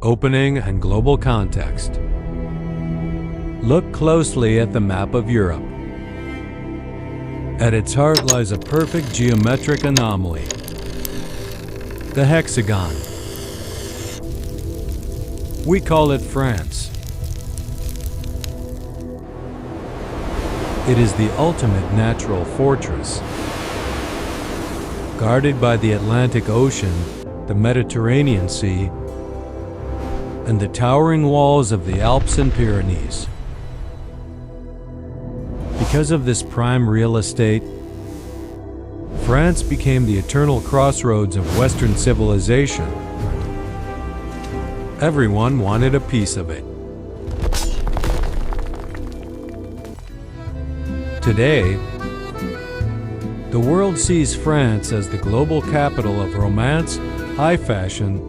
opening, and global context. Look closely at the map of Europe. At its heart lies a perfect geometric anomaly, the hexagon. We call it France. It is the ultimate natural fortress, guarded by the Atlantic Ocean, the Mediterranean Sea, and the towering walls of the Alps and Pyrenees. Because of this prime real estate, France became the eternal crossroads of Western civilization. Everyone wanted a piece of it. Today, the world sees France as the global capital of romance, high fashion,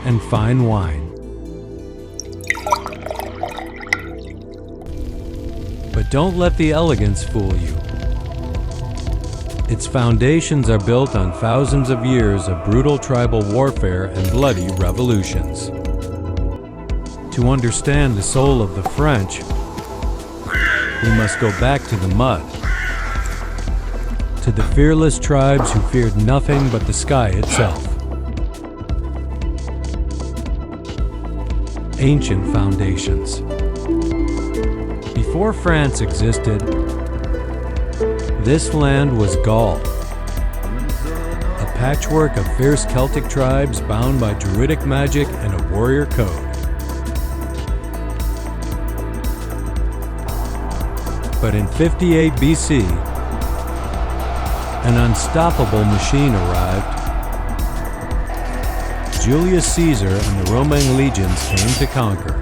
and fine wine. But don't let the elegance fool you. Its foundations are built on thousands of years of brutal tribal warfare and bloody revolutions. To understand the soul of the French, we must go back to the mud, to the fearless tribes who feared nothing but the sky itself. Ancient foundations. Before France existed, this land was Gaul, a patchwork of fierce Celtic tribes bound by druidic magic and a warrior code. But in 58 BC, an unstoppable machine arrived. Julius Caesar and the Roman legions came to conquer.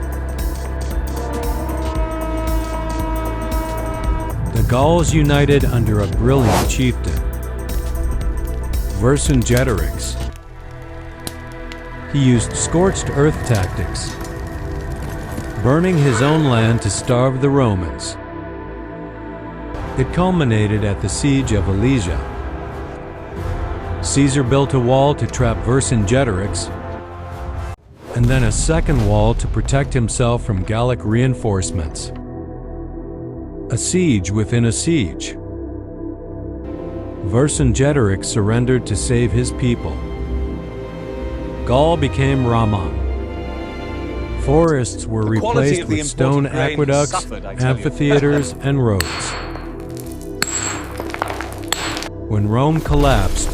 The Gauls united under a brilliant chieftain, Vercingetorix. He used scorched earth tactics, burning his own land to starve the Romans. It culminated at the siege of Alesia. Caesar built a wall to trap Vercingetorix, and then a second wall to protect himself from Gallic reinforcements. A siege within a siege. Vercingetorix surrendered to save his people. Gaul became Ramon. Forests were replaced with stone aqueducts, amphitheaters, and roads. When Rome collapsed,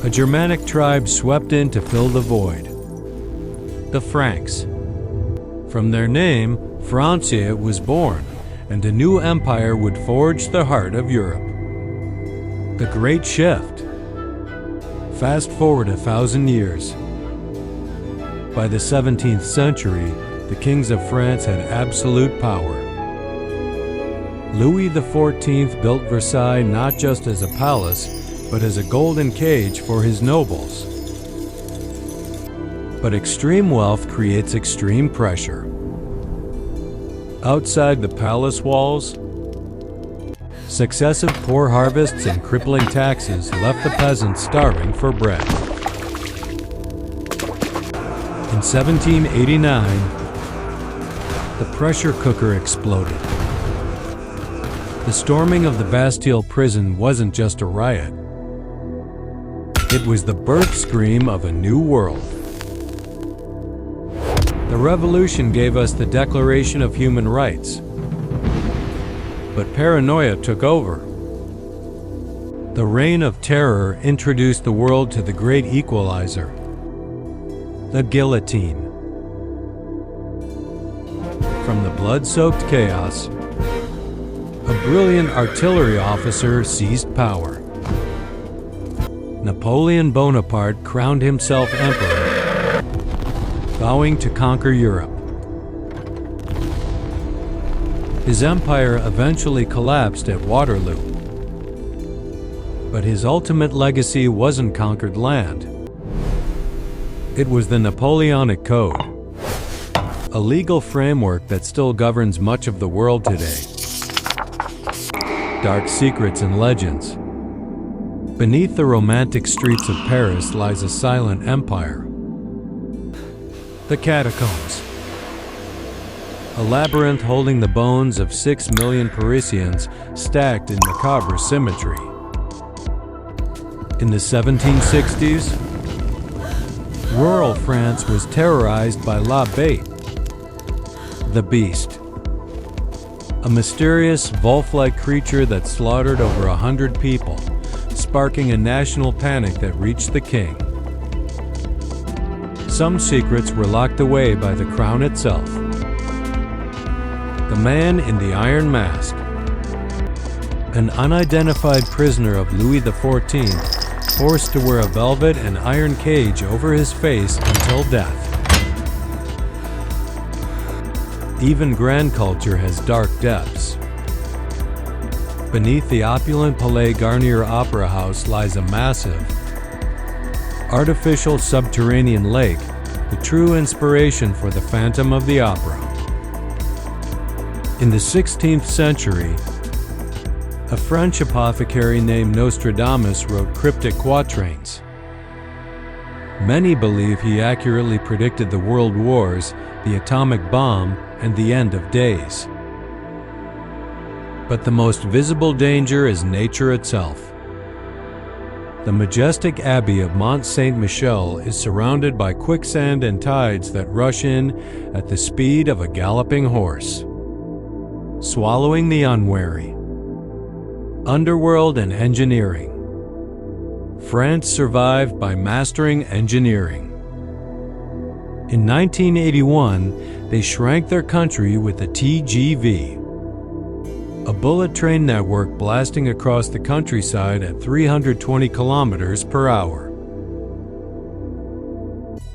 a Germanic tribe swept in to fill the void. The Franks. From their name, Francia was born, and a new empire would forge the heart of Europe. The Great Shift. Fast forward 1,000 years. By the 17th century, the kings of France had absolute power. Louis XIV built Versailles not just as a palace, but as a golden cage for his nobles. But extreme wealth creates extreme pressure. Outside the palace walls, successive poor harvests and crippling taxes left the peasants starving for bread. In 1789, the pressure cooker exploded. The storming of the Bastille prison wasn't just a riot. It was the birth scream of a new world. The revolution gave us the Declaration of Human Rights. But paranoia took over. The Reign of Terror introduced the world to the great equalizer, the guillotine. From the blood-soaked chaos, a brilliant artillery officer seized power. Napoleon Bonaparte crowned himself emperor, vowing to conquer Europe. His empire eventually collapsed at Waterloo. But his ultimate legacy wasn't conquered land. It was the Napoleonic Code, a legal framework that still governs much of the world today. Dark secrets and legends, Beneath the romantic streets of Paris lies a silent empire. The catacombs. A labyrinth holding the bones of 6 million Parisians stacked in macabre symmetry. In the 1760s, rural France was terrorized by La Bête, the Beast, a mysterious, wolf-like creature that slaughtered over 100 people, sparking a national panic that reached the king. Some secrets were locked away by the crown itself. The Man in the Iron Mask, an unidentified prisoner of Louis XIV, forced to wear a velvet and iron cage over his face until death. Even grand culture has dark depths. Beneath the opulent Palais Garnier Opera House lies a massive, artificial subterranean lake, the true inspiration for the Phantom of the Opera. In the 16th century, a French apothecary named Nostradamus wrote cryptic quatrains. Many believe he accurately predicted the world wars, the atomic bomb, and the end of days. But the most visible danger is nature itself. The majestic abbey of Mont Saint-Michel is surrounded by quicksand and tides that rush in at the speed of a galloping horse, swallowing the unwary. Underworld and engineering. France survived by mastering engineering. In 1981, they shrank their country with the TGV, a bullet train network blasting across the countryside at 320 kilometers per hour.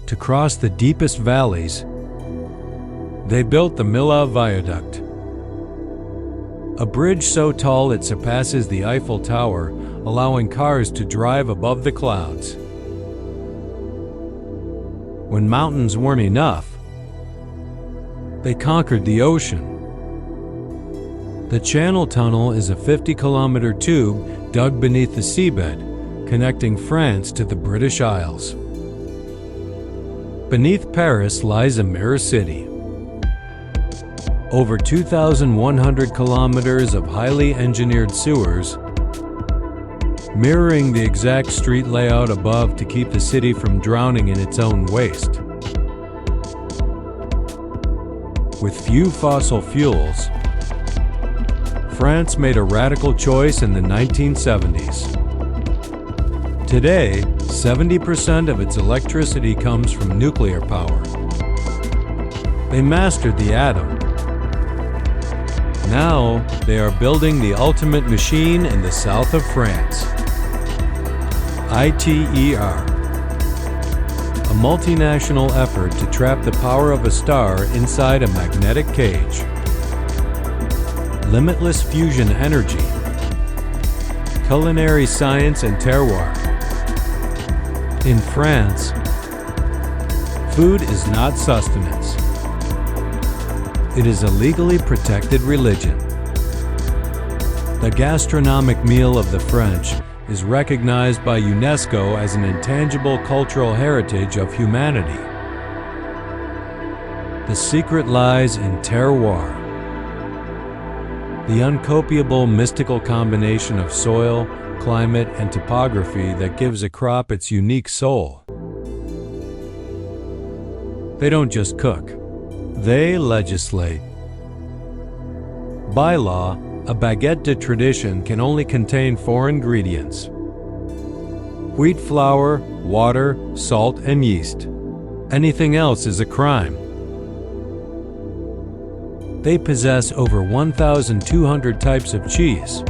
To cross the deepest valleys, they built the Milla Viaduct, a bridge so tall it surpasses the Eiffel Tower, allowing cars to drive above the clouds. When mountains weren't enough, they conquered the ocean. The Channel Tunnel is a 50-kilometer tube dug beneath the seabed, connecting France to the British Isles. Beneath Paris lies a mirror city. Over 2,100 kilometers of highly engineered sewers, mirroring the exact street layout above to keep the city from drowning in its own waste. With few fossil fuels, France made a radical choice in the 1970s. Today, 70% of its electricity comes from nuclear power. They mastered the atom. Now, they are building the ultimate machine in the south of France. ITER, a multinational effort to trap the power of a star inside a magnetic cage. Limitless fusion energy, culinary science and terroir. In France, food is not sustenance. It is a legally protected religion. The gastronomic meal of the French is recognized by UNESCO as an intangible cultural heritage of humanity. The secret lies in terroir, the uncopiable mystical combination of soil, climate, and topography that gives a crop its unique soul. They don't just cook. They legislate. By law, a baguette de tradition can only contain 4 ingredients: wheat flour, water, salt, and yeast. Anything else is a crime. They possess over 1,200 types of cheese.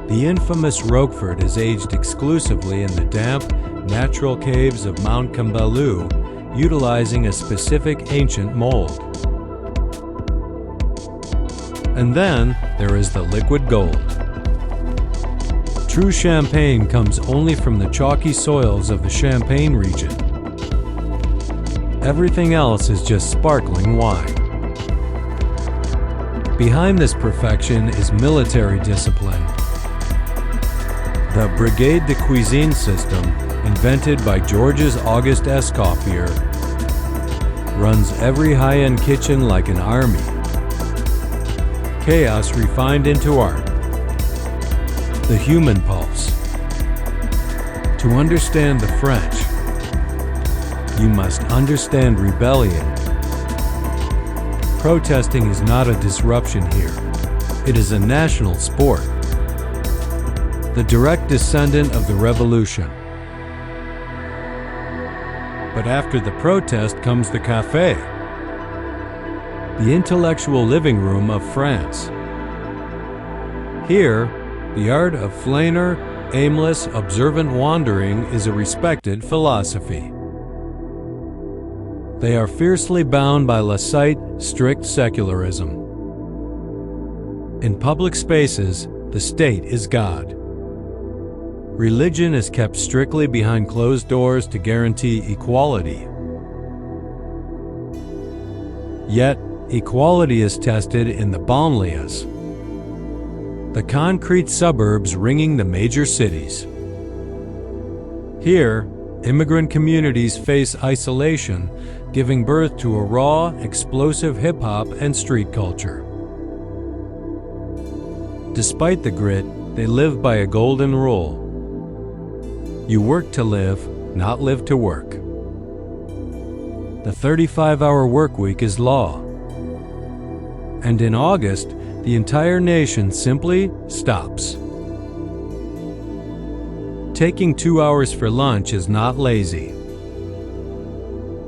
The infamous Roquefort is aged exclusively in the damp, natural caves of Mount Cambalu, utilizing a specific ancient mold. And then there is the liquid gold. True champagne comes only from the chalky soils of the Champagne region. Everything else is just sparkling wine. Behind this perfection is military discipline. The Brigade de Cuisine system, invented by Georges Auguste Escoffier, runs every high-end kitchen like an army. Chaos refined into art. The human pulse. To understand the French, you must understand rebellion. Protesting is not a disruption here. It is a national sport. The direct descendant of the revolution. But after the protest comes the café, the intellectual living room of France. Here, the art of flaneur, aimless, observant wandering is a respected philosophy. They are fiercely bound by la cite, strict secularism. In public spaces, the state is God. Religion is kept strictly behind closed doors to guarantee equality. Yet, equality is tested in the banlieues, the concrete suburbs ringing the major cities. Here, immigrant communities face isolation, giving birth to a raw, explosive hip-hop and street culture. Despite the grit, they live by a golden rule. You work to live, not live to work. The 35-hour work week is law. And in August, the entire nation simply stops. Taking 2 hours for lunch is not lazy.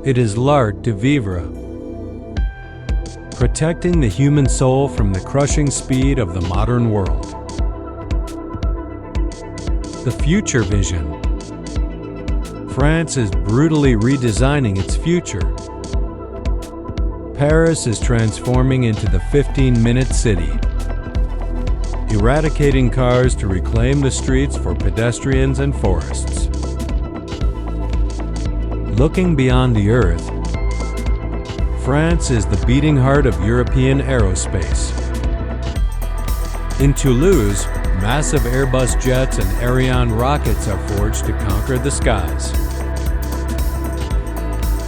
It is l'art de vivre. Protecting the human soul from the crushing speed of the modern world. The future vision. France is brutally redesigning its future. Paris is transforming into the 15-minute city, eradicating cars to reclaim the streets for pedestrians and forests. Looking beyond the Earth, France is the beating heart of European aerospace. In Toulouse, massive Airbus jets and Ariane rockets are forged to conquer the skies.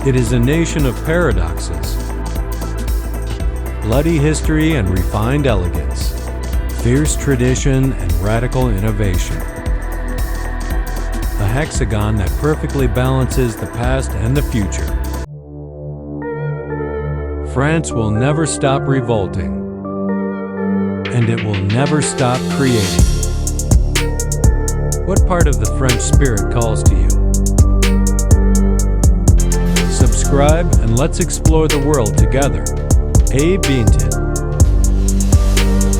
It is a nation of paradoxes. Bloody history and refined elegance. Fierce tradition and radical innovation. A hexagon that perfectly balances the past and the future. France will never stop revolting. And it will never stop creating. What part of the French spirit calls to you? Subscribe and let's explore the world together.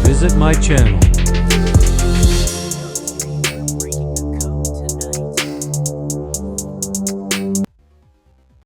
Visit my channel.